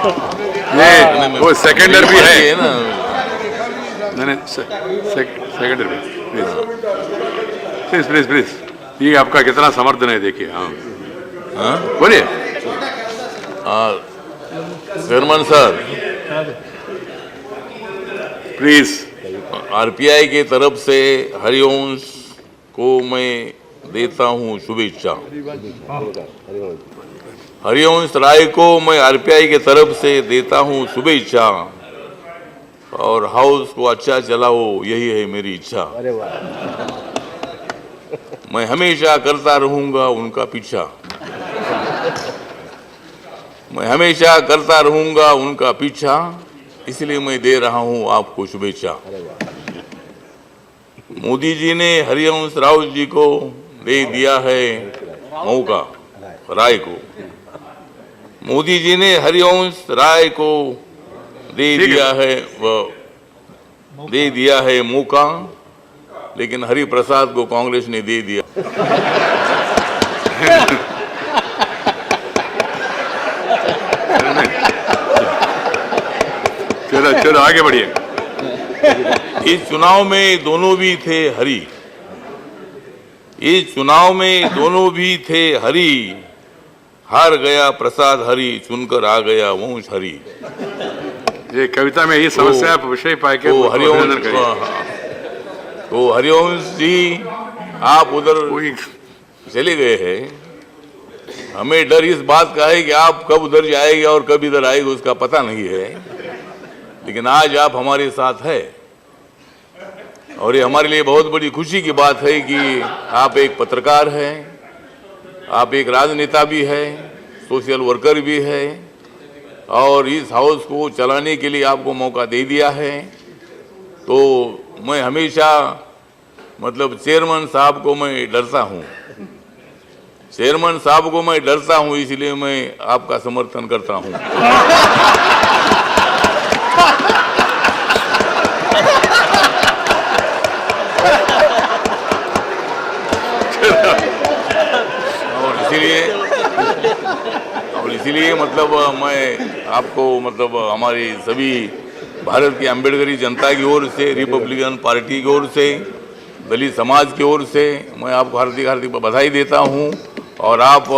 ये वो सेकेंडर भी है ना। नहीं सेकेंडर भी प्लीज प्लीज प्लीज। ये आपका कितना समर्थन है देखिए। हाँ बोलिए। Chairman sir, please. आरपीआई की तरफ से हरिवंश को मैं देता हूं शुभेच्छा। हरिवंश राय को मैं आरपीआई की तरफ से देता हूं शुभेच्छा और हाउस को अच्छा चलाओ, यही है मेरी इच्छा। मैं हमेशा करता रहूंगा उनका पीछा। मैं हमेशा करता रहूंगा उनका पीछा, इसलिए मैं दे रहा हूं आपको शुभेच्छा। मोदी जी ने हरिवंश राव जी को दे दिया है मौका, राय को। मोदी जी ने हरिवंश राय को दे दिया है मौका, लेकिन हरिप्रसाद को कांग्रेस ने दे दिया। चलो चलो आगे बढ़िए। इस चुनाव में दोनों भी थे हरि। इस चुनाव में दोनों भी थे हरि। हार गया प्रसाद हरि, चुनकर आ गया वंश हरि। ये कविता में ये समस्या विषय पाए के तो हरिवंश जी आप उधर चले गए हैं। हमें डर इस बात का है कि आप कब उधर जाएंगे और कब इधर आएंगे उसका पता नहीं है, लेकिन आज आप हमारे साथ है और ये हमारे लिए बहुत बड़ी खुशी की बात है कि आप एक पत्रकार हैं, आप एक राजनेता भी है, सोशल वर्कर भी है और इस हाउस को चलाने के लिए आपको मौका दे दिया है। तो मैं हमेशा मतलब चेयरमैन साहब को मैं डरता हूँ, चेयरमैन साहब को मैं डरता हूँ, इसलिए मैं आपका समर्थन करता हूँ। और इसीलिए मतलब मैं आपको मतलब हमारी सभी भारत की अम्बेडकरी जनता की ओर से, रिपब्लिकन पार्टी की ओर से, दलित समाज की ओर से मैं आपको हार्दिक हार्दिक बधाई देता हूं। और आप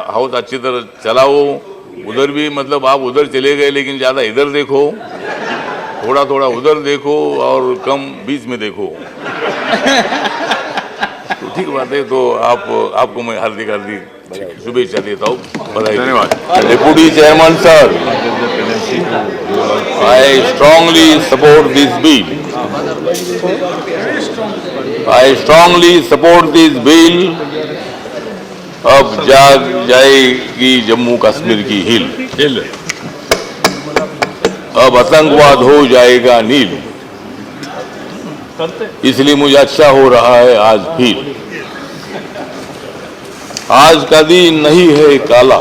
हाउस अच्छी तरह चलाओ। उधर भी मतलब आप उधर चले गए, लेकिन ज़्यादा इधर देखो, थोड़ा थोड़ा उधर देखो और कम बीच में देखो। तो ठीक बात है। तो आपको मैं हार्दिक हार्दिक शुभेच्छा देता हूँ, बधाई। धन्यवाद। Deputy chairman sir, I strongly support this bill. I strongly support this bill. अब जाग जाएगी जम्मू कश्मीर की हिल। अब आतंकवाद हो जाएगा नील, इसलिए मुझे अच्छा हो रहा है आज फिर। आज का दिन नहीं है काला।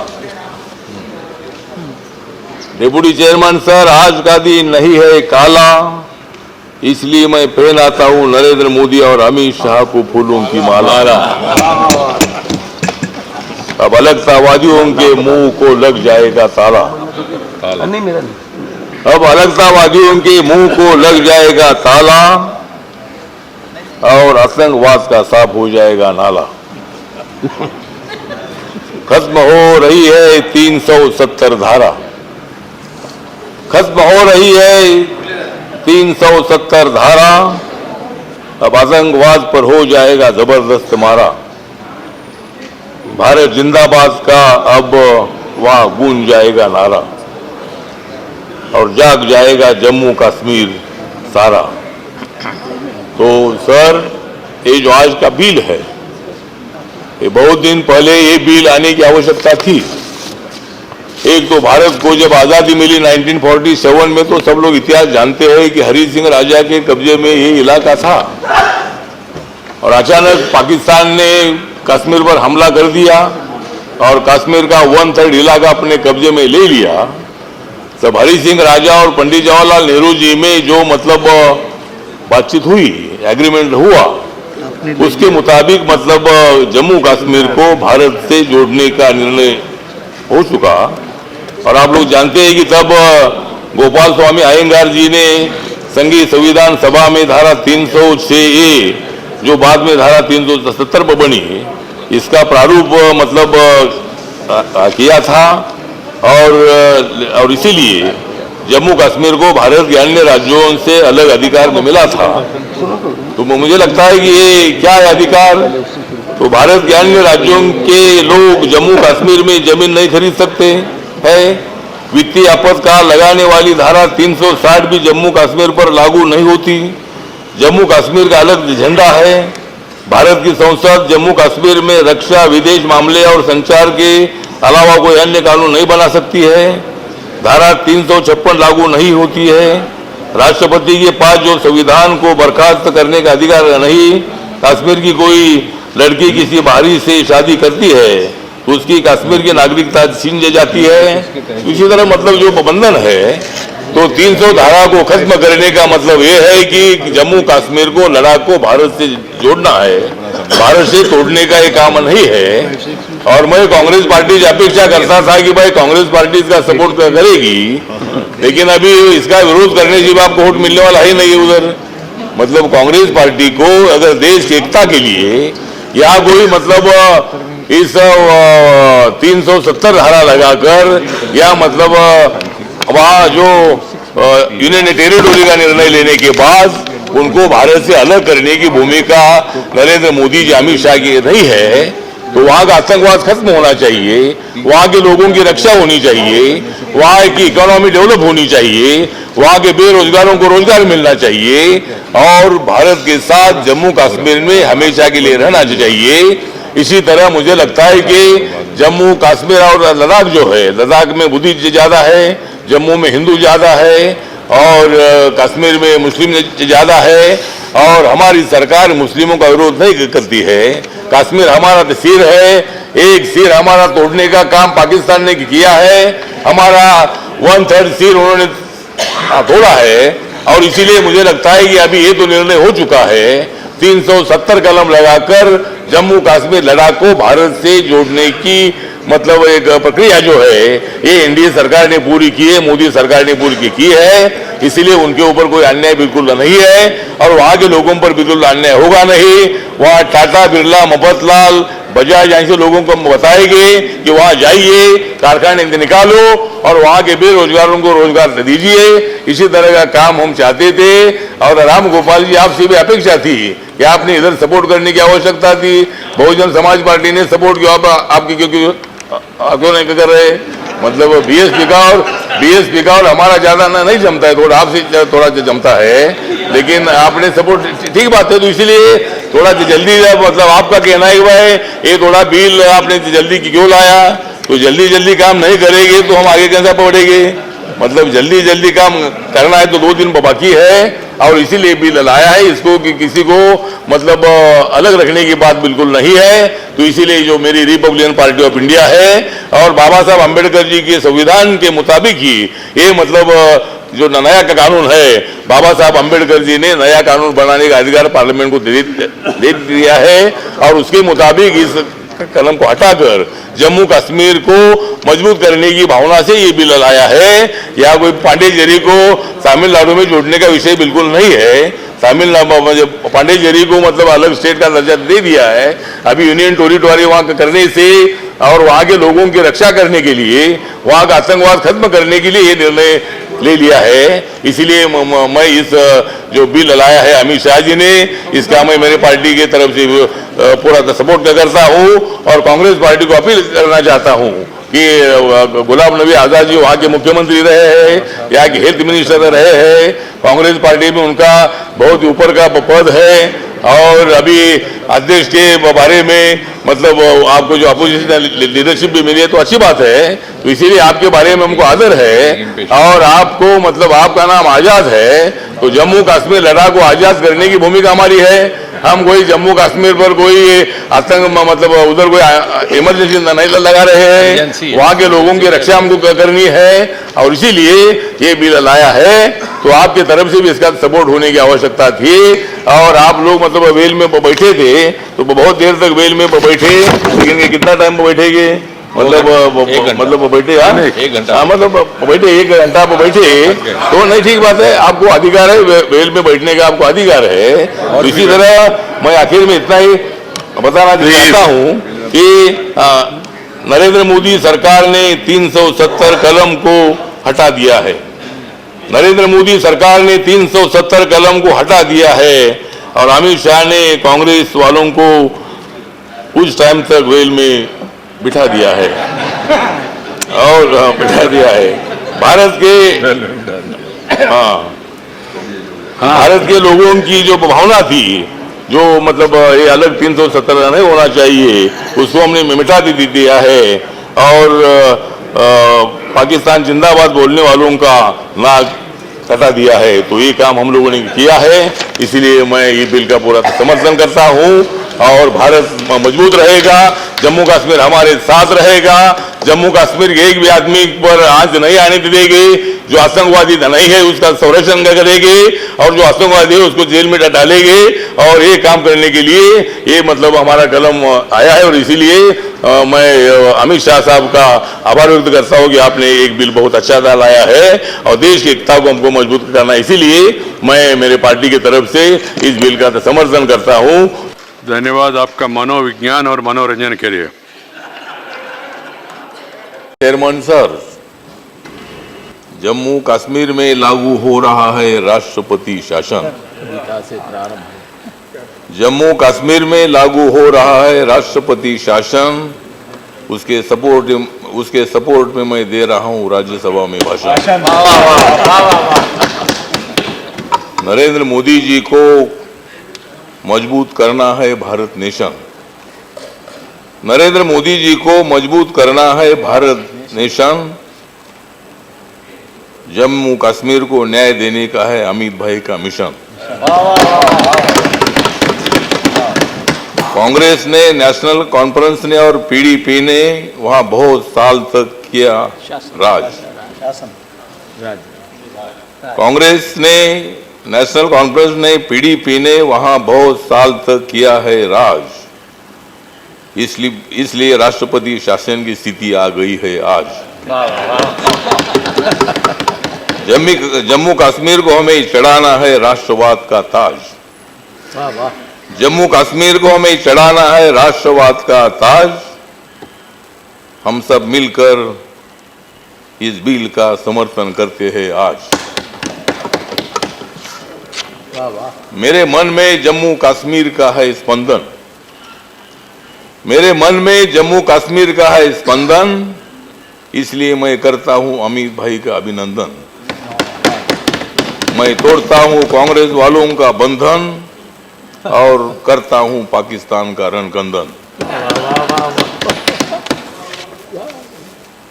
डिप्टी चेयरमैन सर, आज का दिन नहीं है काला, इसलिए मैं पहनाता हूं नरेंद्र मोदी और अमित शाह को फूलों की माला। अब अलगतावादियों के मुंह को लग जाएगा ताला। अब अलगतावादियों के मुंह को लग जाएगा ताला और आतंकवाद का साफ हो जाएगा नाला। खत्म हो रही है 370 धारा। खत्म हो रही है 370 धारा। अब आतंकवाद पर हो जाएगा जबरदस्त मारा। भारत जिंदाबाद का अब वहां गूंज जाएगा नारा और जाग जाएगा जम्मू कश्मीर सारा। तो सर, ये जो आज का बिल है, ये बहुत दिन पहले ये बिल आने की आवश्यकता थी। एक तो भारत को जब आज़ादी मिली 1947 में, तो सब लोग इतिहास जानते हैं कि हरि सिंह राजा के कब्जे में ये इलाका था और अचानक पाकिस्तान ने कश्मीर पर हमला कर दिया और कश्मीर का 1/3 इलाका अपने कब्जे में ले लिया। तब हरि सिंह राजा और पंडित जवाहरलाल नेहरू जी में जो मतलब बातचीत हुई, एग्रीमेंट हुआ, उसके मुताबिक मतलब जम्मू कश्मीर को भारत से जोड़ने का निर्णय हो चुका। और आप लोग जानते हैं कि तब गोपाल स्वामी अयंगार जी ने संघीय संविधान सभा में धारा 306A, जो बाद में धारा 370 पर बनी, इसका प्रारूप मतलब किया था। और इसीलिए जम्मू कश्मीर को भारत के अन्य राज्यों से अलग अधिकार में मिला था। तो मुझे लगता है कि ये क्या है अधिकार, तो भारत के अन्य राज्यों के लोग जम्मू कश्मीर में जमीन नहीं खरीद सकते हैं। वित्तीय आपातकाल लगाने वाली धारा 360 भी जम्मू कश्मीर पर लागू नहीं होती। जम्मू कश्मीर का अलग झंडा है। भारत की संसद जम्मू कश्मीर में रक्षा, विदेश मामले और संचार के अलावा कोई अन्य कानून नहीं बना सकती है। धारा 356 लागू नहीं होती है। राष्ट्रपति के पास जो संविधान को बर्खास्त करने का अधिकार नहीं। कश्मीर की कोई लड़की किसी बाहरी से शादी करती है तो उसकी कश्मीर की नागरिकता छीन जाती है। इसी तरह मतलब जो बंधन है, तो 300 धारा को खत्म करने का मतलब ये है कि जम्मू कश्मीर को, लद्दाख को भारत से जोड़ना है, भारत से तोड़ने का ये काम नहीं है। और मैं कांग्रेस पार्टी से अपेक्षा करता था कि भाई कांग्रेस पार्टी इसका सपोर्ट करेगी, लेकिन अभी इसका विरोध करने से आपको वोट मिलने वाला ही नहीं है उधर। मतलब कांग्रेस पार्टी को अगर देश की एकता के लिए या कोई मतलब इस 370 धारा लगाकर या मतलब वहाँ जो यूनियन टेरिटोरी का निर्णय लेने के बाद उनको भारत से अलग करने की भूमिका नरेंद्र मोदी जी, अमित शाह की नहीं है, तो वहाँ का आतंकवाद खत्म होना चाहिए, वहाँ के लोगों की रक्षा होनी चाहिए, वहाँ की इकोनॉमी डेवलप होनी चाहिए, वहाँ के बेरोजगारों को रोजगार मिलना चाहिए और भारत के साथ जम्मू कश्मीर में हमेशा के लिए रहना चाहिए। इसी तरह मुझे लगता है कि जम्मू कश्मीर और लद्दाख जो है, लद्दाख में बुद्धिस्ट ज्यादा है, जम्मू में हिंदू ज्यादा है और कश्मीर में मुस्लिम ज्यादा है और हमारी सरकार मुस्लिमों का विरोध नहीं करती है। कश्मीर हमारा तो सिर है, एक सिर हमारा तोड़ने का काम पाकिस्तान ने किया है, हमारा 1/3 सिर उन्होंने तोड़ा है और इसीलिए मुझे लगता है कि अभी ये तो निर्णय हो चुका है 370 कलम लगाकर जम्मू कश्मीर लद्दाख को भारत से जोड़ने की मतलब एक प्रक्रिया जो है ये एनडीए सरकार ने पूरी की है, मोदी सरकार ने पूरी की है। इसीलिए उनके ऊपर कोई अन्याय बिल्कुल नहीं है और वहां के लोगों पर बिल्कुल अन्याय होगा नहीं। वहां टाटा, बिरला, मफतलाल, बजाज ऐसे लोगों को बताएंगे कि वहां जाइए, कारखाने निकालो और वहां के बेरोजगारों को रोजगार दीजिए। इसी तरह का काम हम चाहते थे और राम गोपाल जी आपसे भी अपेक्षा थी कि आपने इधर सपोर्ट करने की आवश्यकता थी। बहुजन समाज पार्टी ने सपोर्ट किया, आपकी क्यों नहीं कर रहे? मतलब बीएसपी का और हमारा ज्यादा नहीं जमता है, थोड़ा आपसे थोड़ा जमता है, लेकिन आपने सपोर्ट ठीक बात है। तो इसीलिए थोड़ा जल्दी मतलब आपका कहना है भाई ये थोड़ा बिल आपने जल्दी क्यों लाया? तो जल्दी काम नहीं करेंगे तो हम आगे कैसे बढ़ेंगे? मतलब जल्दी काम करना है तो 2 दिन बाकी है और इसीलिए बिल लाया है इसको कि किसी को मतलब अलग रखने की बात बिल्कुल नहीं है। तो इसीलिए जो मेरी रिपब्लिकन पार्टी ऑफ इंडिया है और बाबा साहब अम्बेडकर जी के संविधान के मुताबिक ही ये मतलब जो नया का कानून है, बाबा साहब अम्बेडकर जी ने नया कानून बनाने का अधिकार पार्लियामेंट को दे दिया है और उसके मुताबिक इस कलम को हटाकर जम्मू कश्मीर को मजबूत करने की भावना से ये बिल लाया है। या कोई पांडेचेरी को तमिलनाडु में जोड़ने का विषय बिल्कुल नहीं है। तमिलनाडु पांडेचेरी को मतलब अलग स्टेट का दर्जा दे दिया है। अभी यूनियन टेरिटोरी वहां करने से और वहां के लोगों की रक्षा करने के लिए, वहां का आतंकवाद खत्म करने के लिए ये निर्णय ले लिया है। इसीलिए मैं इस जो बिल लाया है अमित शाह जी ने, इसका मैं मेरे पार्टी की तरफ से पूरा सपोर्ट करता हूं और कांग्रेस पार्टी को अपील करना चाहता हूं कि गुलाम नबी आजाद जी वहां के मुख्यमंत्री रहे हैं, यहाँ के हेल्थ मिनिस्टर रहे हैं, कांग्रेस पार्टी में उनका बहुत ऊपर का पद है और अभी अध्यक्ष के बारे में मतलब आपको जो अपोजिशन लीडरशिप भी मिली है तो अच्छी बात है। तो इसीलिए आपके बारे में हमको आदर है और आपको मतलब आपका नाम आजाद है, तो जम्मू कश्मीर लद्दाख को आजाद करने की भूमिका हमारी है। हम कोई जम्मू कश्मीर पर कोई आतंक मतलब उधर कोई इमरजेंसी नहीं लगा रहे हैं, वहाँ के लोगों की रक्षा हमको करनी है और इसीलिए ये बिल लाया है। तो आपके तरफ से भी इसका सपोर्ट होने की आवश्यकता थी और आप लोग मतलब वेल में बैठे थे तो बहुत देर तक वेल में बैठे, लेकिन कितना टाइम बैठेंगे? मतलब बैठे यार 1 घंटा। हाँ, मतलब बैठे 1 घंटा आप बैठे तो नहीं, ठीक बात है, आपको अधिकार है, वेल में बैठने का आपको अधिकार है। तो इसी तरह मैं आखिर में इतना ही बताना चाहता हूँ कि नरेंद्र मोदी सरकार ने 370 कलम को हटा दिया है। नरेंद्र मोदी सरकार ने 370 कलम को हटा दिया है और अमित शाह ने कांग्रेस वालों को कुछ टाइम तक वेल में बिठा दिया है और बिठा दिया है। भारत के भारत के लोगों की जो भावना थी, जो मतलब ये अलग 370 नहीं होना चाहिए, उसको हमने मिटा दिया है और पाकिस्तान जिंदाबाद बोलने वालों का नाक कटा दिया है। तो ये काम हम लोगों ने किया है, इसीलिए मैं ये बिल का पूरा समर्थन करता हूँ और भारत मजबूत रहेगा, जम्मू कश्मीर हमारे साथ रहेगा, जम्मू कश्मीर के एक भी आदमी पर आंच नहीं आने देंगे, जो आतंकवादी नहीं है उसका संरक्षण करेंगे और जो आतंकवादी है उसको जेल में डालेंगे। और ये काम करने के लिए ये मतलब हमारा कलम आया है और इसीलिए मैं अमित शाह साहब का आभार व्यक्त करता हूँ कि आपने एक बिल बहुत अच्छा लाया है और देश की एकता को हमको मजबूत करना है, इसीलिए मैं मेरे पार्टी की तरफ से इस बिल का समर्थन करता हूँ। धन्यवाद आपका मनोविज्ञान और मनोरंजन के लिए। चेयरमैन सर, जम्मू कश्मीर में लागू हो रहा है राष्ट्रपति शासन। जम्मू कश्मीर में लागू हो रहा है राष्ट्रपति शासन, उसके सपोर्ट में मैं दे रहा हूं राज्यसभा में भाषण। नरेंद्र मोदी जी को मजबूत करना है भारत नेशन। नरेंद्र मोदी जी को मजबूत करना है भारत नेशन। जम्मू कश्मीर को न्याय देने का है अमित भाई का मिशन। कांग्रेस ने, नेशनल कॉन्फ्रेंस ने और पीडीपी ने वहां बहुत साल तक किया राज। कांग्रेस ने, नेशनल कॉन्फ्रेंस ने, पीडीपी ने वहां बहुत साल तक किया है राज। इसलिए राष्ट्रपति शासन की स्थिति आ गई है आज। जम्मू कश्मीर को हमें चढ़ाना है राष्ट्रवाद का ताज। जम्मू कश्मीर को हमें चढ़ाना है राष्ट्रवाद का ताज। हम सब मिलकर इस बिल का समर्थन करते हैं आज। मेरे मन में जम्मू कश्मीर का है स्पंदन। मेरे मन में जम्मू कश्मीर का है स्पंदन, इसलिए मैं करता हूं अमित भाई का अभिनंदन। मैं तोड़ता हूं कांग्रेस वालों का बंधन और करता हूं पाकिस्तान का रणकंदन।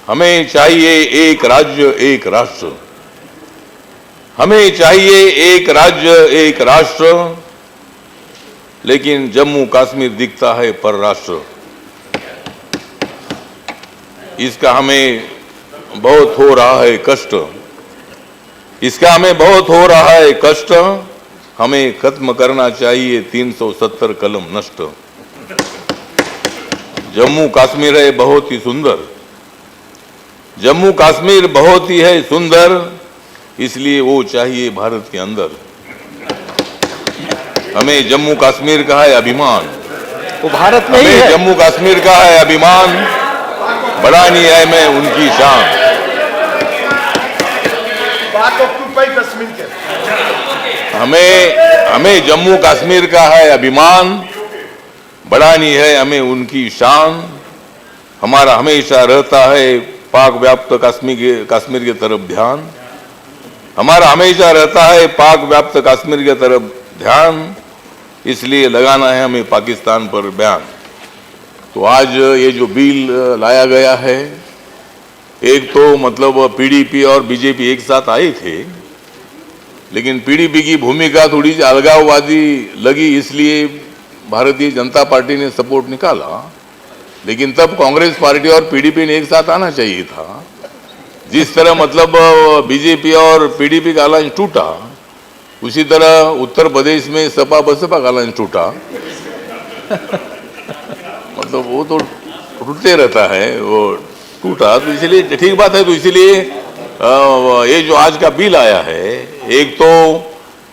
हमें चाहिए एक राज्य एक राष्ट्र। हमें चाहिए एक राज्य एक राष्ट्र, लेकिन जम्मू कश्मीर दिखता है परराष्ट्र। इसका हमें बहुत हो रहा है कष्ट। इसका हमें बहुत हो रहा है कष्ट। हमें खत्म करना चाहिए 370 कलम नष्ट। जम्मू कश्मीर है बहुत ही सुंदर। जम्मू कश्मीर बहुत ही है सुंदर, इसलिए वो चाहिए भारत के अंदर। हमें जम्मू कश्मीर का है अभिमान। वो भारत में ही है। जम्मू कश्मीर का है अभिमान, बढ़ानी है मैं उनकी शान। हमें जम्मू कश्मीर का है अभिमान, बढ़ानी है हमें उनकी शान। हमारा हमेशा रहता है पाक व्याप्त कश्मीर की तरफ ध्यान। हमारा हमेशा रहता है पाक व्याप्त कश्मीर की तरफ ध्यान, इसलिए लगाना है हमें पाकिस्तान पर बयान। तो आज ये जो बिल लाया गया है, एक तो मतलब पीडीपी और बीजेपी एक साथ आए थे, लेकिन पीडीपी की भूमिका थोड़ी सी अलगाववादी लगी, इसलिए भारतीय जनता पार्टी ने सपोर्ट निकाला। लेकिन तब कांग्रेस पार्टी और पीडीपी ने एक साथ आना चाहिए था। जिस तरह मतलब बीजेपी और पीडीपी का अलायंस टूटा, उसी तरह उत्तर प्रदेश में सपा बसपा का अलायंस टूटा। मतलब वो तो टूटते रहता है, वो टूटा, तो इसलिए ठीक बात है। तो इसलिए ये जो आज का बिल आया है, एक तो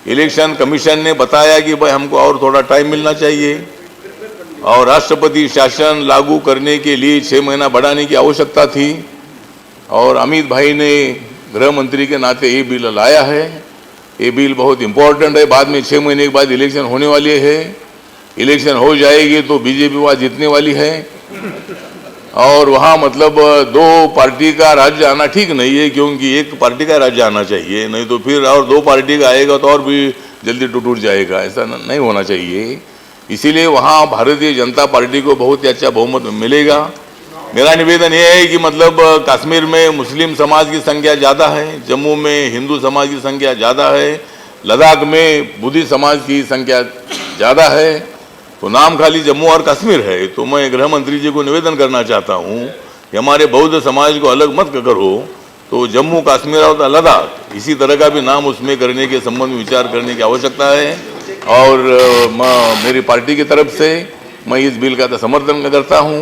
इलेक्शन कमीशन ने बताया कि भाई हमको और थोड़ा टाइम मिलना चाहिए और राष्ट्रपति शासन लागू करने के लिए 6 महीना बढ़ाने की आवश्यकता थी, और अमित भाई ने गृह मंत्री के नाते ये बिल लाया है। ये बिल बहुत इंपॉर्टेंट है। बाद में 6 महीने के बाद इलेक्शन होने वाली है, इलेक्शन हो जाएगी तो बीजेपी वहाँ जीतने वाली है, और वहाँ मतलब 2 पार्टी का राज्य आना ठीक नहीं है, क्योंकि एक पार्टी का राज्य आना चाहिए, नहीं तो फिर और 2 पार्टी का आएगा तो और भी जल्दी टूट जाएगा। ऐसा नहीं होना चाहिए। इसीलिए वहाँ भारतीय जनता पार्टी को बहुत ही अच्छा बहुमत मिलेगा। मेरा निवेदन यह है कि मतलब कश्मीर में मुस्लिम समाज की संख्या ज़्यादा है, जम्मू में हिंदू समाज की संख्या ज़्यादा है, लद्दाख में बुद्धिस्ट समाज की संख्या ज़्यादा है, तो नाम खाली जम्मू और कश्मीर है। तो मैं गृह मंत्री जी को निवेदन करना चाहता हूँ कि हमारे बौद्ध समाज को अलग मत करो, तो जम्मू कश्मीर और लद्दाख इसी तरह का भी नाम उसमें करने के संबंध में विचार करने की आवश्यकता है। और मेरी पार्टी की तरफ से मैं इस बिल का समर्थन करता हूँ,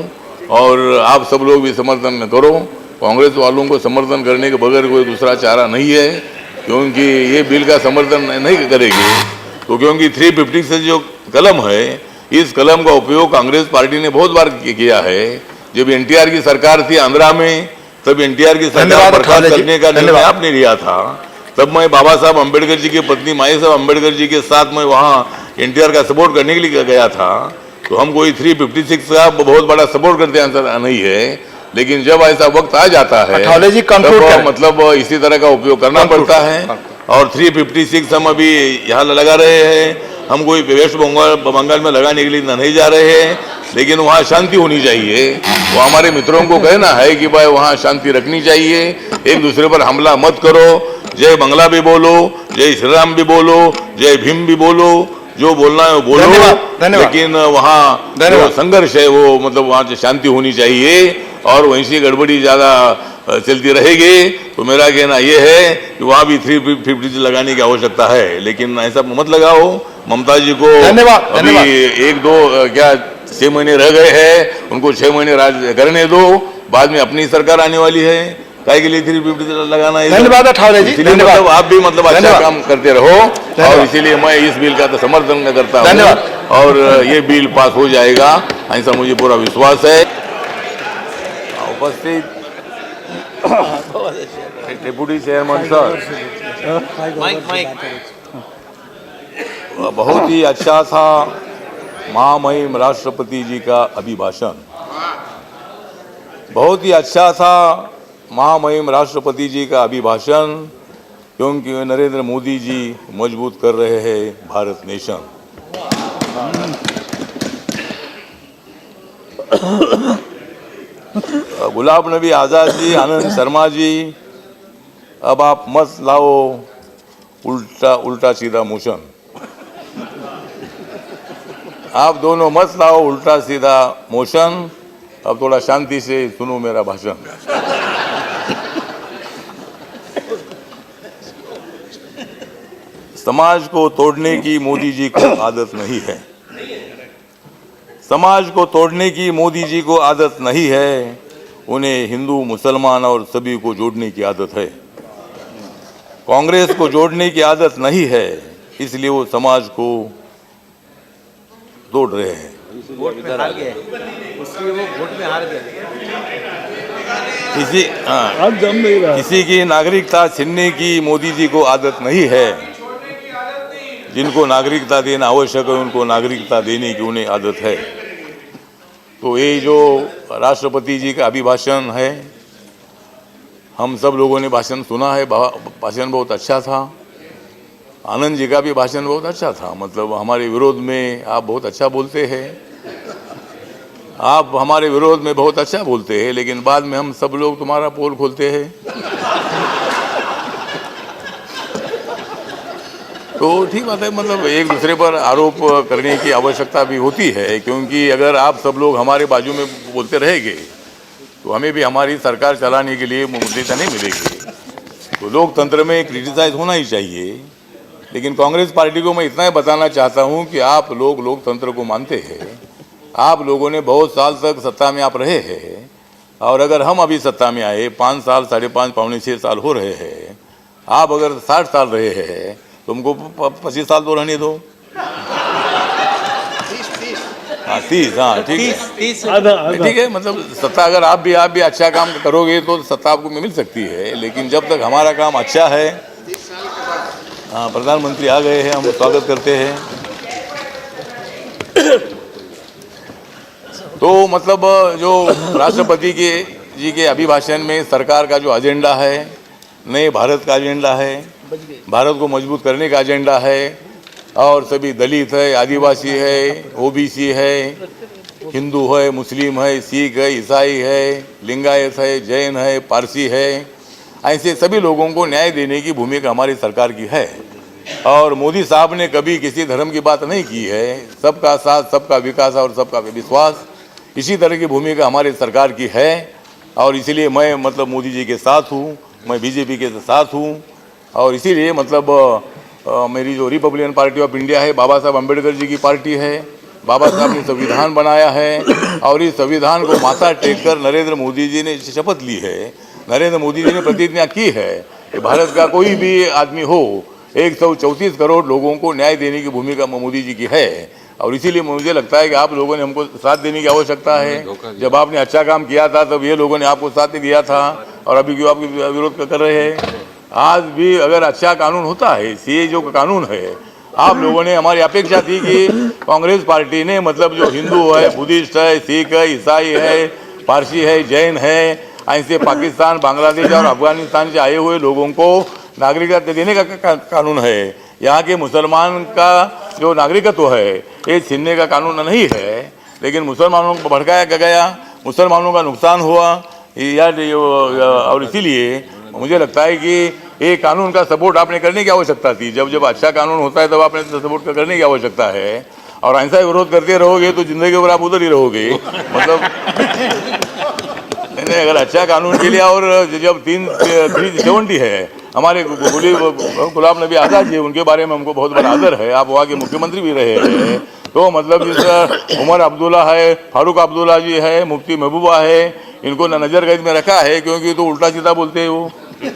और आप सब लोग भी समर्थन करो। कांग्रेस वालों को समर्थन करने के बगैर कोई दूसरा चारा नहीं है, क्योंकि ये बिल का समर्थन नहीं करेगी तो, क्योंकि 356 जो कलम है, इस कलम का उपयोग कांग्रेस पार्टी ने बहुत बार किया है। जब एनटीआर की सरकार थी आंध्रा में, तब एनटीआर की सरकार बर्खास्त करने का निर्णय आपने लिया था। तब मैं बाबा साहब अम्बेडकर जी की पत्नी माई साहब अम्बेडकर जी के साथ मैं वहाँ एनटीआर का सपोर्ट करने के लिए गया था। तो हम कोई 356 का बहुत बड़ा सपोर्ट करते हैं नहीं है, लेकिन जब ऐसा वक्त आ जाता है तब मतलब इसी तरह का उपयोग करना पड़ता है। और 356 हम अभी यहाँ लगा रहे हैं, हम कोई वेस्ट बंगाल में लगाने के लिए नहीं जा रहे हैं, लेकिन वहाँ शांति होनी चाहिए। वो हमारे मित्रों को कहना है कि भाई वहाँ शांति रखनी चाहिए, एक दूसरे पर हमला मत करो, जय बंगला भी बोलो, जय श्री राम भी बोलो, जय भीम भी बोलो, जो बोलना है वो बोलो, लेकिन वहाँ जो संघर्ष है वो मतलब वहाँ से शांति होनी चाहिए, और वहीं से गड़बड़ी ज़्यादा चलती रहेगी। तो मेरा कहना ये है कि वहाँ भी 350 लगाने की आवश्यकता है, लेकिन ऐसा मत लगाओ। ममता जी को अभी 1-2 क्या 6 महीने रह गए हैं, उनको 6 महीने राज करने दो, बाद में अपनी सरकार आने वाली है, काय के लिए 350 लगाना है। धन्यवाद ठाकुर जी, मतलब आप भी मतलब अच्छा काम करते रहो, और इसीलिए मैं इस बिल का तो समर्थन करता हूँ, और ये बिल पास हो जाएगा ऐसा मुझे पूरा विश्वास है। उपस्थित डिप्टी चेयरमैन सर, बहुत ही अच्छा था महामहिम राष्ट्रपति जी का अभिभाषण, बहुत ही अच्छा था महामहिम राष्ट्रपति जी का अभिभाषण, क्योंकि नरेंद्र मोदी जी मजबूत कर रहे हैं भारत नेशन। गुलाब नबी आज़ाद जी, आनंद शर्मा जी, अब आप मत लाओ उल्टा सीधा मोशन, आप दोनों मत लाओ उल्टा सीधा मोशन। अब थोड़ा शांति से सुनो मेरा भाषण। समाज को तोड़ने की मोदी जी को आदत नहीं है, समाज को तोड़ने की मोदी जी को आदत नहीं है, उन्हें हिंदू मुसलमान और सभी को जोड़ने की आदत है। कांग्रेस को जोड़ने की आदत नहीं है, इसलिए वो समाज को तोड़ रहे हैं। वोट में हार गए, इसलिए वो वोट में हार गए। किसी की नागरिकता छीनने की मोदी जी को आदत नहीं है। जिनको नागरिकता देना आवश्यक है उनको नागरिकता देने की उन्हें आदत है। तो ये जो राष्ट्रपति जी का अभिभाषण है, हम सब लोगों ने भाषण सुना है, भाषण बहुत अच्छा था। आनंद जी का भी भाषण बहुत अच्छा था, मतलब हमारे विरोध में आप बहुत अच्छा बोलते हैं, आप हमारे विरोध में बहुत अच्छा बोलते हैं, लेकिन बाद में हम सब लोग तुम्हारा पोल खोलते हैं। तो ठीक बात है, मतलब एक दूसरे पर आरोप करने की आवश्यकता भी होती है, क्योंकि अगर आप सब लोग हमारे बाजू में बोलते रहेंगे तो हमें भी हमारी सरकार चलाने के लिए मुद्दा नहीं मिलेगी। तो लोकतंत्र में क्रिटिसाइज होना ही चाहिए, लेकिन कांग्रेस पार्टी को मैं इतना ही बताना चाहता हूं कि आप लोग लोकतंत्र को मानते हैं, आप लोगों ने बहुत साल तक सत्ता में आप रहे हैं, और अगर हम अभी सत्ता में आए 5 साल, 5.5, पौने 6 साल हो रहे हैं, आप अगर 60 साल रहे हैं तो हमको 25 साल तो रहने दो। हाँ 30, हाँ ठीक है, 30 ठीक है। मतलब सत्ता अगर आप भी अच्छा काम करोगे तो सत्ता आपको मिल सकती है, लेकिन जब तक हमारा काम अच्छा है। हाँ, प्रधानमंत्री आ गए हैं, हम स्वागत करते हैं। तो मतलब जो राष्ट्रपति जी के अभिभाषण में सरकार का जो एजेंडा है, नए भारत का एजेंडा है, भारत को मजबूत करने का एजेंडा है, और सभी दलित है, आदिवासी है, ओबीसी है, हिंदू है, मुस्लिम है, सिख है, ईसाई है, लिंगायत है, जैन है, पारसी है, ऐसे सभी लोगों को न्याय देने की भूमिका हमारी सरकार की है। और मोदी साहब ने कभी किसी धर्म की बात नहीं की है। सबका साथ, सबका विकास और सबका विश्वास, इसी तरह की भूमिका हमारी सरकार की है। और इसीलिए मैं मतलब मोदी जी के साथ हूँ, मैं बीजेपी के साथ हूँ। और इसीलिए मतलब मेरी जो रिपब्लिकन पार्टी ऑफ इंडिया है, बाबा साहब अम्बेडकर जी की पार्टी है। बाबा साहब ने संविधान बनाया है, और इस संविधान को माथा टेक कर नरेंद्र मोदी जी ने शपथ ली है। नरेंद्र मोदी जी ने प्रतिज्ञा की है कि भारत का कोई भी आदमी हो, 134 करोड़ लोगों को न्याय देने की भूमिका मोदी जी की है। और इसीलिए मुझे लगता है कि आप लोगों ने हमको साथ देने की आवश्यकता है। जब आपने अच्छा काम किया था तब ये लोगों ने आपको साथ नहीं दिया था, और अभी क्यों आप विरोध कर रहे हैं? आज भी अगर अच्छा कानून होता है, सीए जो कानून है, आप लोगों ने, हमारी अपेक्षा थी कि कांग्रेस पार्टी ने मतलब जो हिंदू है, बुद्धिस्ट है, सिख है, ईसाई है, पारसी है, जैन है, ऐसे पाकिस्तान, बांग्लादेश और अफगानिस्तान से आए हुए लोगों को नागरिकता देने का कानून है। यहाँ के मुसलमान का जो नागरिकत्व है ये छीनने का कानून नहीं है, लेकिन मुसलमानों को भड़काया गया, मुसलमानों का नुकसान हुआ और इसीलिए मुझे लगता है कि ये कानून का सपोर्ट आपने करने की आवश्यकता थी। जब अच्छा कानून होता है तब आपने सपोर्ट करने की आवश्यकता है, और ऐसा विरोध करते रहोगे तो जिंदगी भर आप उधर ही रहोगे। मतलब नहीं, अगर अच्छा कानून के लिए, और जब 370 है, हमारे गुलाम नबी आज़ाद जी, उनके बारे में हमको बहुत बड़ा आदर है। आप वहाँ के मुख्यमंत्री भी रहे हैं, तो मतलब जिस उमर अब्दुल्ला है, फारूक अब्दुल्ला जी है, मुफ्ती महबूबा है, इनको नजर कैद में रखा है, क्योंकि तो उल्टा सीधा बोलते हैं वो।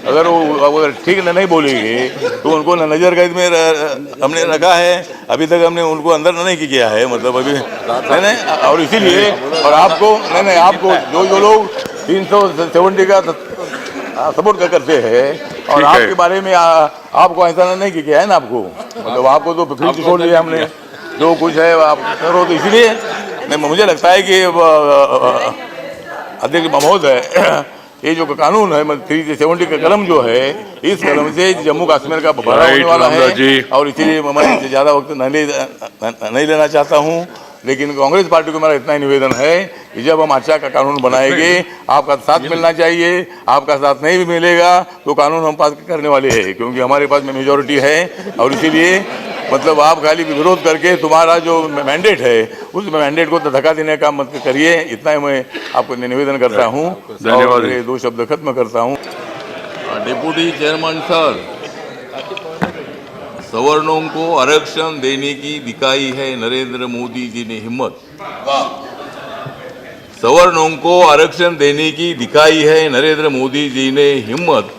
अगर वो ठीक नहीं बोलेंगे तो उनको नजर कैद में हमने रखा है। अभी तक हमने उनको अंदर नहीं किया है, मतलब अभी नहीं। और इसीलिए, और आपको नहीं, आपको जो लोग 370 का सपोर्ट करते हैं, और आपके बारे में आपको ऐसा नहीं किया है ना, आपको मतलब आपको तो फिर छोड़ दिया हमने, जो कुछ है आप करो। तो इसलिए मुझे लगता है कि अध्यक्ष महोदय, ये जो कानून है 370 का कलम जो है, इस कलम से जम्मू कश्मीर का बड़ा होने वाला है। और इसीलिए मैं ज़्यादा वक्त नहीं लेना चाहता हूँ, लेकिन कांग्रेस पार्टी को मेरा इतना ही निवेदन है कि जब हम अच्छा का कानून बनाएंगे, आपका साथ मिलना चाहिए। आपका साथ नहीं भी मिलेगा तो कानून हम पास करने वाले हैं, क्योंकि हमारे पास में मेजॉरिटी है। और इसीलिए मतलब आप खाली विरोध करके तुम्हारा जो मैंडेट है, उस मैंडेट को धक्का देने का मत करिए। इतना ही मैं आपको निवेदन करता हूँ। धन्यवाद। 2 शब्द खत्म करता हूँ। डिप्टी चेयरमैन सर, सवर्णों को आरक्षण देने की दिखाई है नरेंद्र मोदी जी ने हिम्मत। सवर्णों को आरक्षण देने की दिखाई है नरेंद्र मोदी जी ने हिम्मत,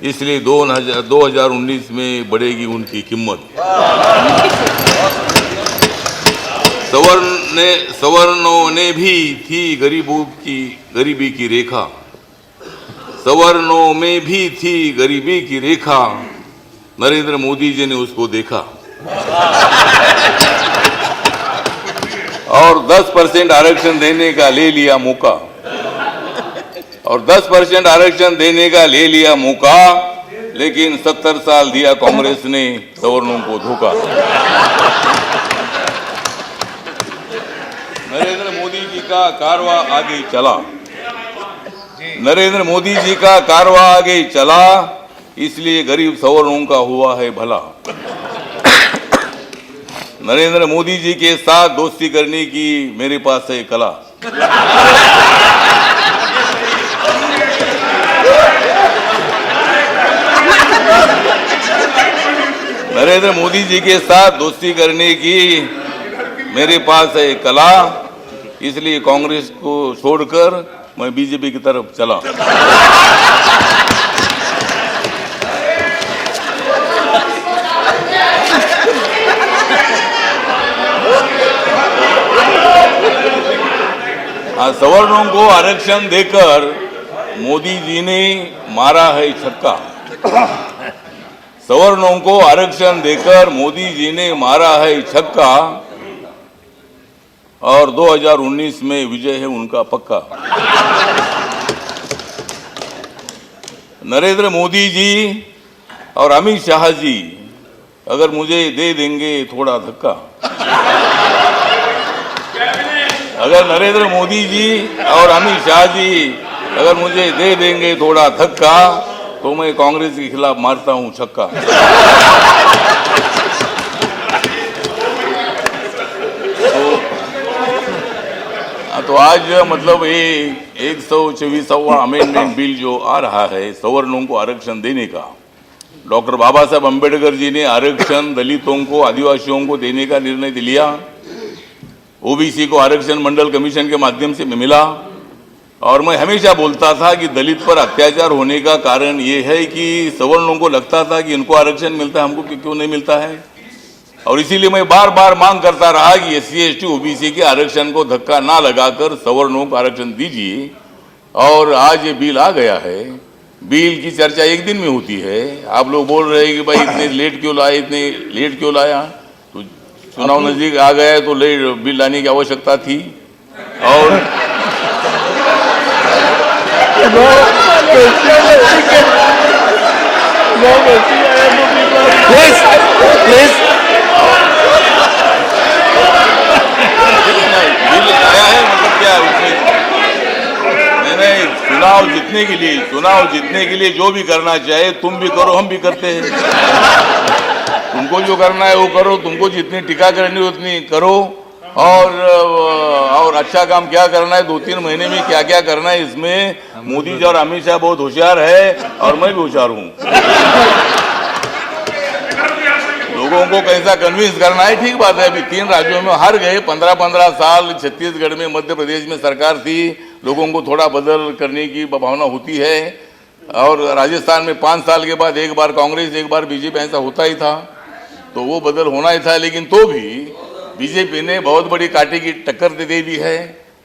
इसलिए 2019 में बढ़ेगी उनकी कीमत। सवर्णों ने भी थी गरीबी की रेखा, सवर्णों में भी थी गरीबी की रेखा, नरेंद्र मोदी जी ने उसको देखा और 10% आरक्षण देने का ले लिया मौका, और 10% आरक्षण देने का ले लिया मौका, लेकिन 70 साल दिया कांग्रेस ने सवर्णों को धोखा। नरेंद्र मोदी जी का कारवां आगे चला, नरेंद्र मोदी जी का कारवां आगे चला, इसलिए गरीब सवर्णों का हुआ है भला। नरेंद्र मोदी जी के साथ दोस्ती करने की मेरे पास है कला। नरेंद्र मोदी जी के साथ दोस्ती करने की मेरे पास है कला, इसलिए कांग्रेस को छोड़कर मैं बीजेपी की तरफ चला। सवर्णों को आरक्षण देकर मोदी जी ने मारा है छक्का। सवर्णों को आरक्षण देकर मोदी जी ने मारा है छक्का और 2019 में विजय है उनका पक्का। नरेंद्र मोदी जी और अमित शाह जी अगर मुझे दे देंगे थोड़ा धक्का, अगर नरेंद्र मोदी जी और अमित शाह जी अगर मुझे दे देंगे थोड़ा धक्का तो मैं कांग्रेस के खिलाफ मारता हूं छक्का। तो आज मतलब ये 124वां अमेंडमेंट बिल जो आ रहा है सवर्णों को आरक्षण देने का, डॉक्टर बाबा साहब अम्बेडकर जी ने आरक्षण दलितों को, आदिवासियों को देने का निर्णय लिया। ओबीसी को आरक्षण मंडल कमीशन के माध्यम से मिला और मैं हमेशा बोलता था कि दलित पर अत्याचार होने का कारण ये है कि सवर्णों को लगता था कि इनको आरक्षण मिलता है, हमको क्यों नहीं मिलता है। और इसीलिए मैं बार बार मांग करता रहा कि SC ST ओबीसी के आरक्षण को धक्का ना लगाकर सवर्णों को आरक्षण दीजिए। और आज ये बिल आ गया है। बिल की चर्चा एक दिन में होती है। आप लोग बोल रहे हैं कि भाई इतने लेट क्यों लाए, इतने लेट क्यों लाया। तो चुनाव नजदीक आ गया तो लेट बिल लाने की आवश्यकता थी। और बिल आया है, मतलब क्या उसमें मैंने चुनाव जीतने के लिए जो भी करना चाहे तुम भी करो, हम भी करते हैं। तुमको जो करना है वो करो, तुमको जितनी टीका करनी है उतनी करो। और अच्छा काम क्या करना है, 2-3 महीने में क्या क्या करना है, इसमें मोदी जी और अमित शाह बहुत होशियार है और मैं भी होशियार हूँ। लोगों को कैसा कन्विंस करना है, ठीक बात है। अभी 3 राज्यों में हार गए, 15-15 साल छत्तीसगढ़ में, मध्य प्रदेश में सरकार थी, लोगों को थोड़ा बदल करने की भावना होती है। और राजस्थान में 5 साल के बाद एक बार कांग्रेस एक बार बीजेपी, ऐसा होता ही था, तो वो बदल होना ही था। लेकिन तो भी बीजेपी ने बहुत बड़ी कांटे की टक्कर दे दी है।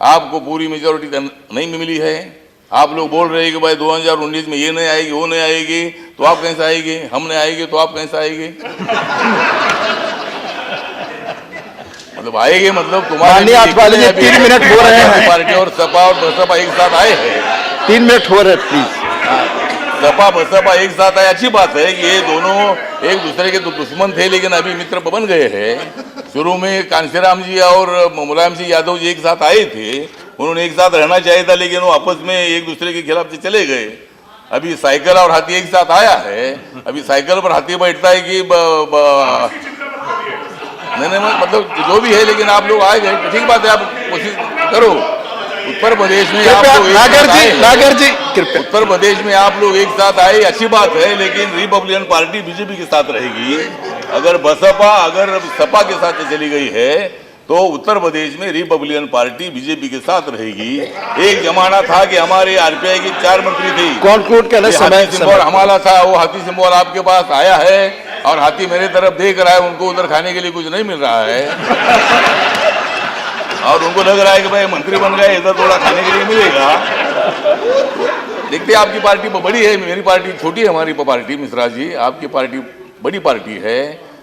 आपको पूरी मेजोरिटी नहीं मिली है। आप लोग बोल रहे हैं कि भाई 2019 में ये नहीं आएगी, वो नहीं आएगी, तो आप कैसे आएंगे, हम नहीं आएंगे तो आप कैसे आएंगे। मतलब आएंगे मतलब तुम्हारे 3 मिनट हो रहे हैं। पार्टी और सपा और बसपा एक साथ आए हैं। 3 मिनट हो रहे हैं प्लीज। सपा बसपा एक साथ आए, अच्छी बात है कि ये दोनों एक दूसरे के तो दुश्मन थे लेकिन अभी मित्र बन गए हैं। शुरू में कांशीराम जी और मुलायम सिंह यादव जी एक साथ आए थे, उन्होंने एक साथ रहना चाहिए था लेकिन वो आपस में एक दूसरे के खिलाफ से चले गए। अभी साइकिल और हाथी एक साथ आया है। अभी साइकिल पर हाथी बैठता है कि नहीं मतलब जो भी है, लेकिन आप लोग आए गए, ठीक बात है। आप कोशिश करो। उत्तर प्रदेश में आप लोग नागर जी उत्तर प्रदेश में आप लोग एक साथ आए, अच्छी बात है। लेकिन रिपब्लिकन पार्टी बीजेपी के साथ रहेगी। अगर बसपा अगर सपा के साथ चली गई है तो उत्तर प्रदेश में रिपब्लिकन पार्टी बीजेपी के साथ रहेगी। एक जमाना था कि हमारे आरपीआई की 4 मंत्री थे, कॉन्क्लूड करने समय हमारा था, वो हाथी सिंबल आपके पास आया है और हाथी मेरे तरफ देख रहा है, उनको उधर खाने के लिए कुछ नहीं मिल रहा है और उनको लग रहा है कि भाई मंत्री बन गए, इधर थोड़ा खाने के लिए मिलेगा। देखते आपकी पार्टी बड़ी है, मेरी पार्टी छोटी है। हमारी पार्टी मिश्रा जी, आपकी पार्टी बड़ी पार्टी है।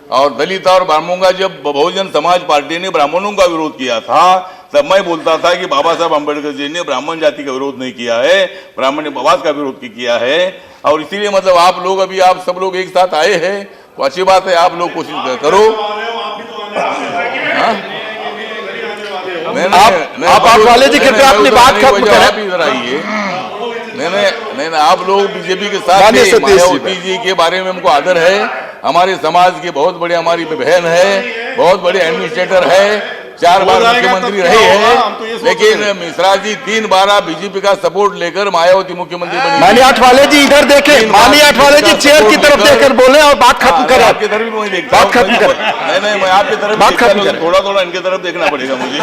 और दलित और ब्राह्मणों का जब बहुजन समाज पार्टी ने ब्राह्मणों का विरोध किया था तब मैं बोलता था कि बाबा साहब अम्बेडकर जी ने ब्राह्मण जाति का विरोध नहीं किया है, ब्राह्मणवाद का विरोध किया है। और इसीलिए मतलब आप लोग अभी आप सब लोग एक साथ आए हैं तो अच्छी बात है। आप लोग कोशिश करो। आप वाले जी कृपया अपनी बात खत्म करें। इधर आइए। नहीं आप लोग बीजेपी के साथ मायावती जी के बारे में हमको आदर है। हमारे समाज की बहुत बड़ी हमारी बहन है, बहुत बड़ी एडमिनिस्ट्रेटर है, 4 बार मुख्यमंत्री रही है। लेकिन मिश्रा जी 3 बार बीजेपी का सपोर्ट लेकर मायावती मुख्यमंत्री बनी। माननीय आठवाले जी इधर देखें, माननीय आठवाले जी चेयर की तरफ देखकर बोले और बात खत्म करें। आपकी तरफ भी मैं देखता हूं, बात खत्म करें। नहीं मैं आपकी तरफ बात खत्म करें। थोड़ा इनकी तरफ देखना पड़ेगा मुझे।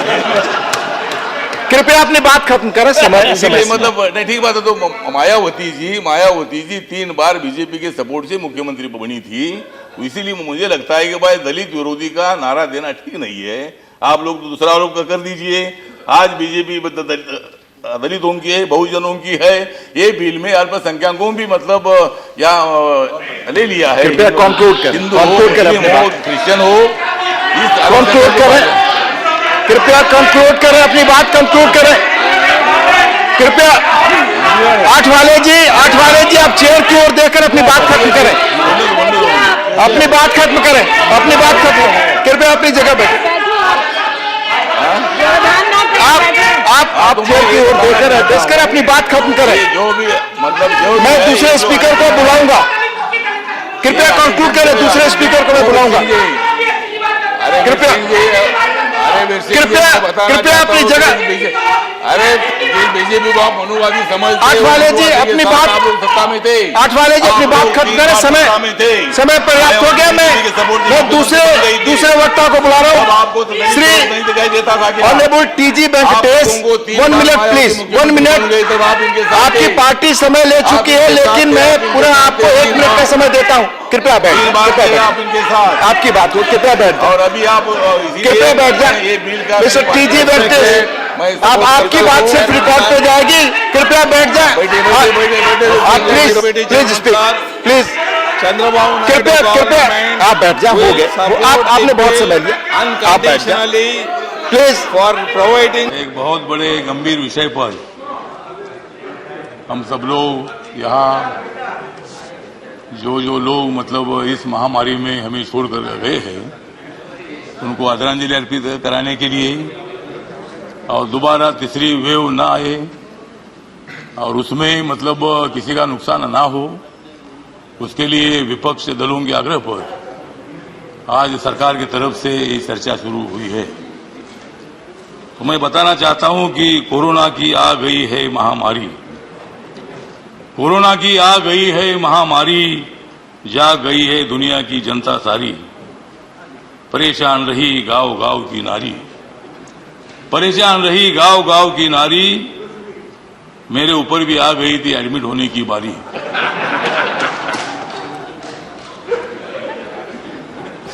कृपया अपनी बात खत्म करें। समय इसलिए मतलब नहीं, ठीक बात है। तो मायावती जी 3 बार बीजेपी के सपोर्ट से मुख्यमंत्री बनी थी, तो इसीलिए मुझे लगता है कि भाई दलित विरोधी का नारा देना ठीक नहीं है। आप लोग तो दूसरा आरोप कर दीजिए। आज बीजेपी दलितों की है, बहुजनों की है, ये बिल में अल्पसंख्यकों भी मतलब या ले लिया है। कृपया कंक्लूड करें, हिंदू हो, मुस्लिम हो, क्रिश्चियन हो, कंक्लूड करें। कृपया कंक्लूड करें, अपनी बात कंक्लूड करें। कृपया आठवाले जी आप चेयर की ओर देखकर अपनी बात खत्म करें। अपनी बात खत्म करें, अपनी बात खत्म। कृपया अपनी जगह बैठे। आप चेयर की ओर देखकर अपनी बात खत्म करें। जो भी मतलब मैं दूसरे स्पीकर को बुलाऊंगा। कृपया कंक्लूड करें, दूसरे स्पीकर को मैं बुलाऊंगा। कृपया अपनी जगह। अरे बीजेपी को आप मनुवादी समझते। आठवाले जी अपनी बात, सत्ता में थे। आठवाले जी अपनी बात खत्म करें। समय पर्याप्त हो गया। मैं दूसरे वक्ता को बुला रहा हूँ। Shri honourable TG Venkatesh, 1 minute please, 1 minute. आपकी पार्टी समय ले चुकी है, लेकिन मैं पुनः आपको 1 मिनट का समय देता हूँ। कृपया बैठ, आप इनके साथ आपकी बात हो, कृपया बैठ जाए। और अभी आप कृपया बैठ जाए। मिस्टर टीजी वेंकटेश, अब आपकी बात सिर्फ रिकॉर्ड पे जाएगी। कृपया बैठ जाए। आप प्लीज स्पीक, प्लीज। चंद्रबाबू कृपया आप बैठ जाए। हो गए, आपने बहुत समय लिया, आप बैठ जाए प्लीज। फॉर प्रोवाइडिंग एक बहुत बड़े गंभीर विषय पर हम सब लोग यहाँ जो लोग मतलब इस महामारी में हमें छोड़कर गए हैं, उनको आदरांजलि अर्पित कराने के लिए और दोबारा तीसरी वेव ना आए और उसमें मतलब किसी का नुकसान ना हो, उसके लिए विपक्ष दलों के आग्रह पर आज सरकार की तरफ से ये चर्चा शुरू हुई है। तो मैं बताना चाहता हूं कि कोरोना की आ गई है महामारी। कोरोना की आ गई है महामारी, जा गई है दुनिया की जनता सारी। परेशान रही गांव गांव की नारी, परेशान रही गांव गांव की नारी। मेरे ऊपर भी आ गई थी एडमिट होने की बारी।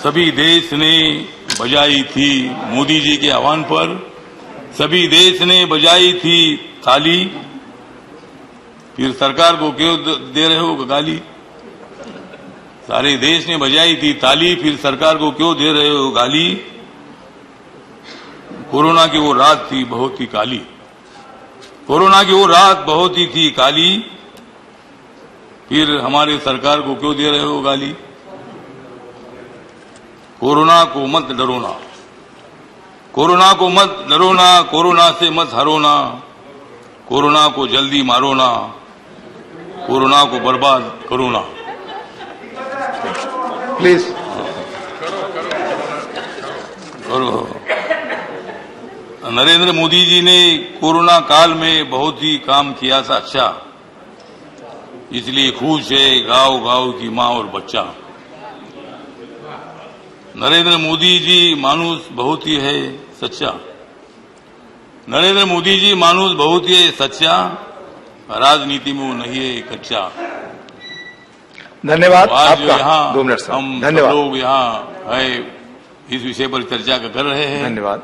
सभी देश ने बजाई थी मोदी जी के आह्वान पर, सभी देश ने बजाई थी ताली। फिर सरकार को क्यों दे रहे हो गाली? सारे देश ने बजाई थी ताली, फिर सरकार को क्यों दे रहे हो गाली? कोरोना की वो रात थी बहुत ही काली, कोरोना की वो रात बहुत ही थी काली। फिर हमारे सरकार को क्यों दे रहे हो गाली? कोरोना को मत डरोना, कोरोना को मत डरोना, कोरोना से मत हरोना, कोरोना को जल्दी मारो ना, कोरोना को बर्बाद करो ना। प्लीज करो। नरेंद्र मोदी जी ने कोरोना काल में बहुत ही काम किया था अच्छा, इसलिए खुश है गांव गांव की मां और बच्चा। नरेंद्र मोदी जी मानुष बहुत ही है सच्चा, नरेंद्र मोदी जी मानुष बहुत ही है सच्चा, राजनीति में वो नहीं है कच्चा। धन्यवाद तो आज आपका। यहाँ 2 मिनट सर। हम धन्यवाद। लोग यहाँ है इस विषय पर चर्चा कर रहे हैं। धन्यवाद।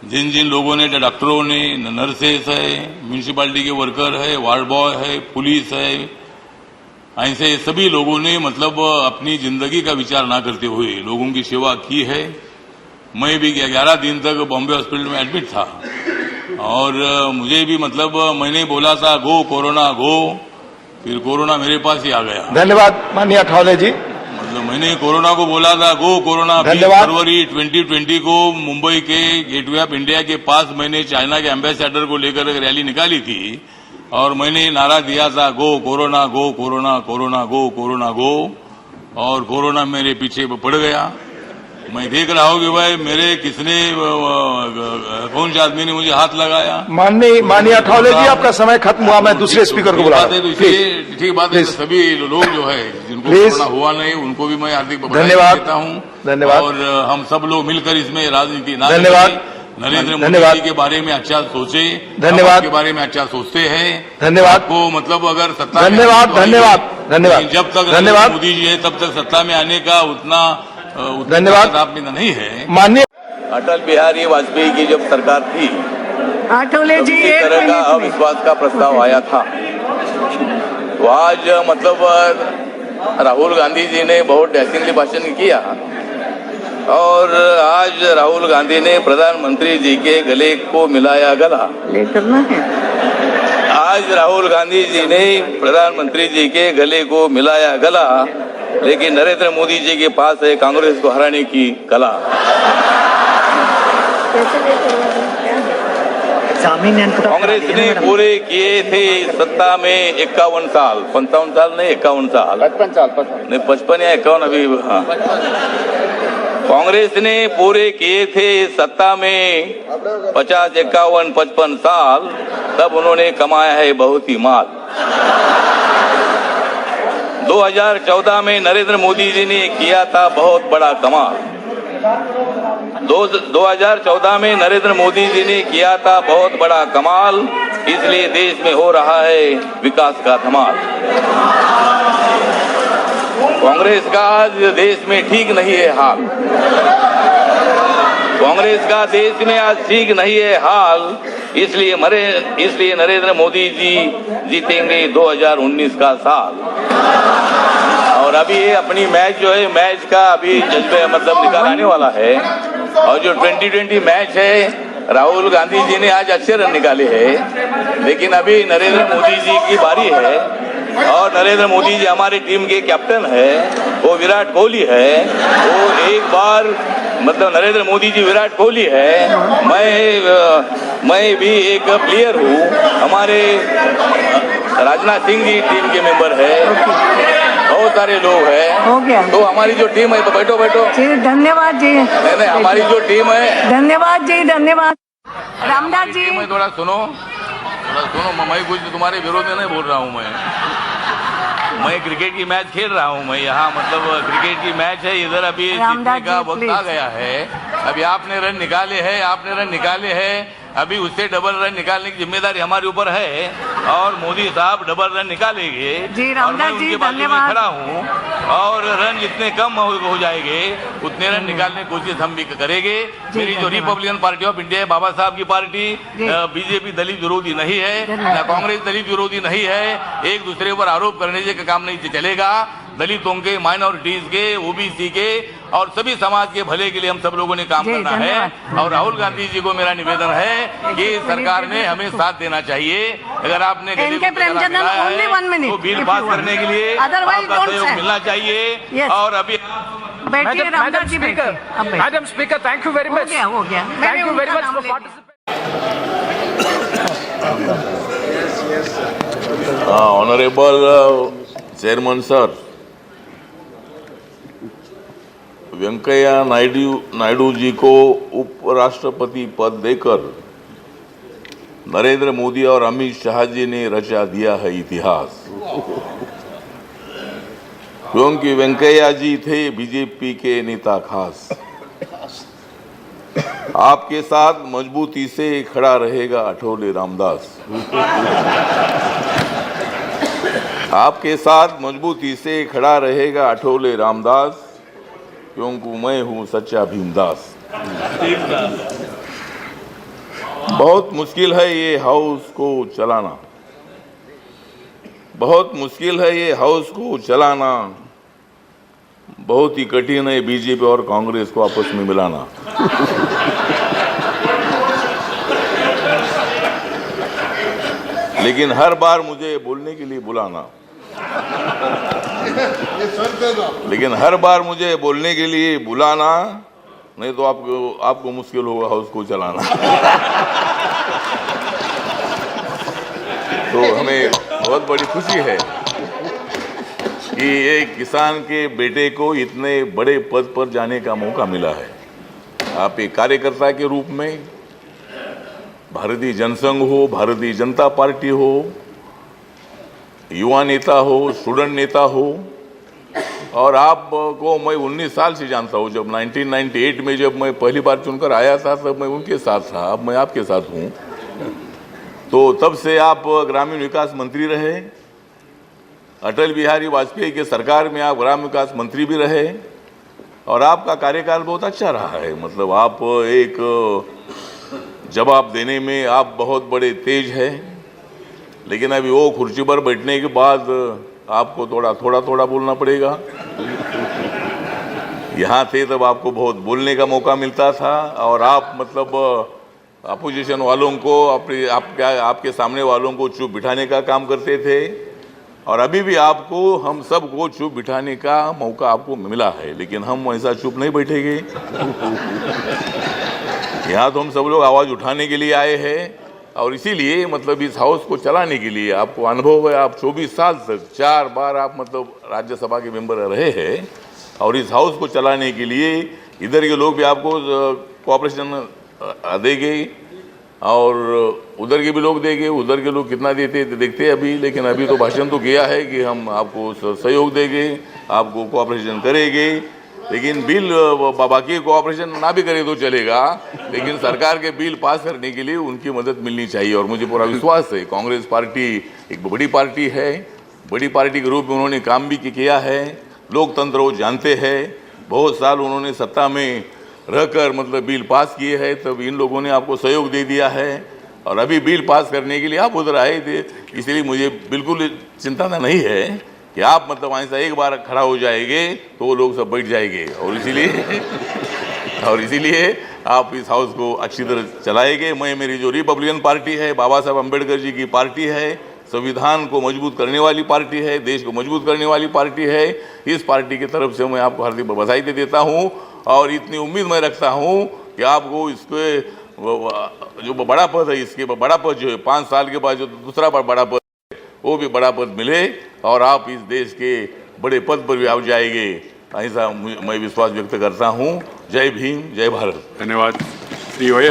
जिन जिन लोगों ने, डॉक्टरों ने, नर्सेस है, म्यूनिसिपैलिटी के वर्कर है, वार्ड बॉय है, पुलिस है, ऐसे सभी लोगों ने मतलब अपनी जिंदगी का विचार ना करते हुए लोगों की सेवा की है। मैं भी 11 दिन तक बॉम्बे हॉस्पिटल में एडमिट था और मुझे भी मतलब मैंने बोला था गो कोरोना गो, फिर कोरोना मेरे पास ही आ गया। धन्यवाद माननीय अठावले जी। मतलब मैंने कोरोना को बोला था गो कोरोना। धन्यवाद। फरवरी 2020 को मुंबई के गेटवे ऑफ इंडिया के पास मैंने चाइना के एम्बेसडर को लेकर एक रैली निकाली थी और मैंने नारा दिया था गो कोरोना गो कोरोना, कोरोना गो कोरोना गो, और कोरोना मेरे पीछे पड़ गया। मैं देख रहा हूं कि भाई मेरे किसने कौन से आदमी ने मुझे हाथ लगाया। माननीय अठावले जी आपका समय खत्म हुआ। मैं दूसरे स्पीकर को बुला रहा हूं। ठीक बात है। सभी लोग जो है जिनको कोरोना हुआ नहीं उनको भी मैं हार्दिक बधाई देता हूं। धन्यवाद। और हम सब लोग मिलकर इसमें राजनीति ना धन्यवाद। नरेंद्र मोदी धन्यवाद। जी के बारे में अच्छा सोचे, धन्यवाद। के बारे में अच्छा सोचते हैं। धन्यवाद। आपको मतलब अगर सत्ता में धन्यवाद, आने तो आइए। धन्यवाद, धन्यवाद। लेकिन जब तक धन्यवाद। नरेंद्र मोदी जी है तब तक सत्ता में आने का उतना धन्यवाद। आप में नहीं है। माननीय अटल बिहारी वाजपेयी की जब सरकार थी, आठवले जी इसी एक तरह का मिनट में अविश्वास का प्रस्ताव आया था। तो आज मतलब राहुल गांधी जी ने बहुत डैशिंगली भाषण किया और आज राहुल गांधी ने प्रधानमंत्री जी के गले को मिलाया गला। ले करना है। आज राहुल गांधी जी ने प्रधानमंत्री जी के गले को मिलाया गला, लेकिन नरेंद्र मोदी जी के पास है कांग्रेस को हराने की कला। कांग्रेस ने पूरे किए थे सत्ता में 51 साल, 55 साल नहीं 51 साल, 55 साल नहीं 55 या 51 अभी। हाँ, कांग्रेस ने पूरे किए थे सत्ता में 50, 51, 55 साल, तब उन्होंने कमाया है बहुत ही माल। 2014 में नरेंद्र मोदी जी ने किया था बहुत बड़ा कमाल। 2014 में नरेंद्र मोदी जी ने किया था बहुत बड़ा कमाल, इसलिए देश में हो रहा है विकास का धमाल। कांग्रेस का आज देश में ठीक नहीं है हाल, कांग्रेस का देश में आज ठीक नहीं है हाल, इसलिए नरेंद्र मोदी जी जीतेंगे 2019 का साल। और अभी ये अपनी मैच जो है, मैच का अभी जज्बे मतलब निकालने वाला है। और जो 2020 मैच है, राहुल गांधी जी ने आज अच्छे रन निकाले हैं, लेकिन अभी नरेंद्र मोदी जी की बारी है। और नरेंद्र मोदी जी हमारी टीम के कैप्टन है, वो विराट कोहली है। वो एक बार मतलब नरेंद्र मोदी जी विराट कोहली है, मैं भी एक प्लेयर हूँ। हमारे राजनाथ सिंह जी टीम के मेंबर है, बहुत सारे लोग हैं। हो गया। तो हमारी जो टीम है, तो बैठो बैठो। जी धन्यवाद जी। नहीं, हमारी जो टीम है, धन्यवाद जी, धन्यवाद। रामदास जी मैं थोड़ा सुनो, मैं कुछ तुम्हारे विरोध में नहीं बोल रहा हूँ। मैं क्रिकेट की मैच खेल रहा हूँ। मैं यहाँ मतलब क्रिकेट की मैच है, इधर अभी जीतने का वक्त आ गया है। अभी आपने रन निकाले हैं, अभी उससे डबल रन निकालने की जिम्मेदारी हमारे ऊपर है और मोदी साहब डबल रन निकालेंगे। जी, और मैं रामदास जी, उनके बाजू में धन्यवाद। खड़ा हूँ और रन जितने कम हो जाएंगे उतने रन निकालने की कोशिश हम भी करेंगे। मेरी जो रिपब्लिकन पार्टी ऑफ इंडिया है, बाबा साहब की पार्टी, बीजेपी दलित विरोधी नहीं है, न कांग्रेस दलित विरोधी नहीं है। एक दूसरे पर आरोप करने से काम नहीं चलेगा। दलितों के, माइनॉरिटीज के, ओबीसी के और सभी समाज के भले के लिए हम सब लोगों ने काम करना है। और राहुल गांधी जी को मेरा निवेदन है कि सरकार ने हमें साथ देना चाहिए। अगर आपने गले को लगाया है तो बिल पास करने के लिए आपका सहयोग मिलना चाहिए। और अभी बैठिए रामदास जी, बैठिए। Madam Speaker, thank you very much. हो गया। Thank you very much for participating. Honourable chairman sir, Venkaiah Naidu ji को उपराष्ट्रपति पद देकर नरेंद्र मोदी और अमित शाह जी ने रचा दिया है इतिहास। क्योंकि वेंकैया जी थे बीजेपी के नेता खास। आपके साथ मजबूती से खड़ा रहेगा अठौले रामदास। आपके साथ मजबूती से खड़ा रहेगा अठौले रामदास, क्योंकि मैं हूं सच्चा भीमदास। बहुत मुश्किल है ये हाउस को चलाना, बहुत मुश्किल है ये हाउस को चलाना, बहुत ही कठिन है बीजेपी और कांग्रेस को आपस में मिलाना। लेकिन हर बार मुझे बोलने के लिए बुलाना, लेकिन हर बार मुझे बोलने के लिए बुलाना, नहीं तो आपको मुश्किल होगा हाउस को चलाना। तो हमें बहुत बड़ी खुशी है कि एक किसान के बेटे को इतने बड़े पद पर जाने का मौका मिला है। आप एक कार्यकर्ता के रूप में, भारतीय जनसंघ हो, भारतीय जनता पार्टी हो, युवा नेता हो, स्टूडेंट नेता हो, और आपको मैं 19 साल से जानता हूँ। जब 1998 में जब मैं पहली बार चुनकर आया था तब मैं उनके साथ था, अब मैं आपके साथ हूँ। तो तब से आप ग्रामीण विकास मंत्री रहे, अटल बिहारी वाजपेयी के सरकार में आप ग्रामीण विकास मंत्री भी रहे और आपका कार्यकाल बहुत अच्छा रहा है। मतलब आप एक जवाब देने में आप बहुत बड़े तेज हैं, लेकिन अभी वो कुर्सी पर बैठने के बाद आपको थोड़ा बोलना पड़ेगा। यहाँ थे तब आपको बहुत बोलने का मौका मिलता था और आप मतलब अपोजिशन वालों को आपके सामने वालों को चुप बिठाने का काम करते थे और अभी भी आपको हम सबको चुप बिठाने का मौका आपको मिला है, लेकिन हम ऐसा चुप नहीं बैठेंगे। यहाँ तो हम सब लोग आवाज़ उठाने के लिए आए हैं और इसीलिए मतलब इस हाउस को चलाने के लिए आपको अनुभव है। आप 24 साल तक 4 बार आप मतलब राज्यसभा के मेंबर रहे हैं और इस हाउस को चलाने के लिए इधर के लोग भी आपको कोऑपरेशन देंगे और उधर के भी लोग देंगे। उधर के लोग कितना देते देखते हैं अभी, लेकिन अभी तो भाषण तो किया है कि हम आपको सहयोग देंगे, आपको कोऑपरेशन करेंगे। लेकिन बिल बाकी कोऑपरेशन ना भी करे तो चलेगा, लेकिन सरकार के बिल पास करने के लिए उनकी मदद मिलनी चाहिए। और मुझे पूरा विश्वास है कांग्रेस पार्टी एक बड़ी पार्टी है, बड़ी पार्टी के रूप में उन्होंने काम भी किया है, लोकतंत्र वो जानते हैं, बहुत साल उन्होंने सत्ता में रहकर मतलब बिल पास किए हैं, तब इन लोगों ने आपको सहयोग दे दिया है और अभी बिल पास करने के लिए आप उधर आए थे। इसलिए मुझे बिल्कुल चिंता नहीं है कि आप मतलब ऐसा एक बार खड़ा हो जाएंगे तो वो लोग सब बैठ जाएंगे और इसीलिए आप इस हाउस को अच्छी तरह चलाएंगे। मेरी जो रिपब्लिकन पार्टी है, बाबा साहब अम्बेडकर जी की पार्टी है, संविधान को मजबूत करने वाली पार्टी है, देश को मजबूत करने वाली पार्टी है, इस पार्टी की तरफ से मैं आपको हार्दिक बधाई देता हूँ और इतनी उम्मीद मैं रखता हूँ कि आपको इसके जो बड़ा पद है, इसके बड़ा पद जो है 5 साल के बाद जो दूसरा बड़ा पद है वो भी बड़ा पद मिले और आप इस देश के बड़े पद पर भी आप जाएंगे, ऐसा मैं विश्वास व्यक्त करता हूँ। जय भीम, जय भारत। धन्यवाद श्री वाई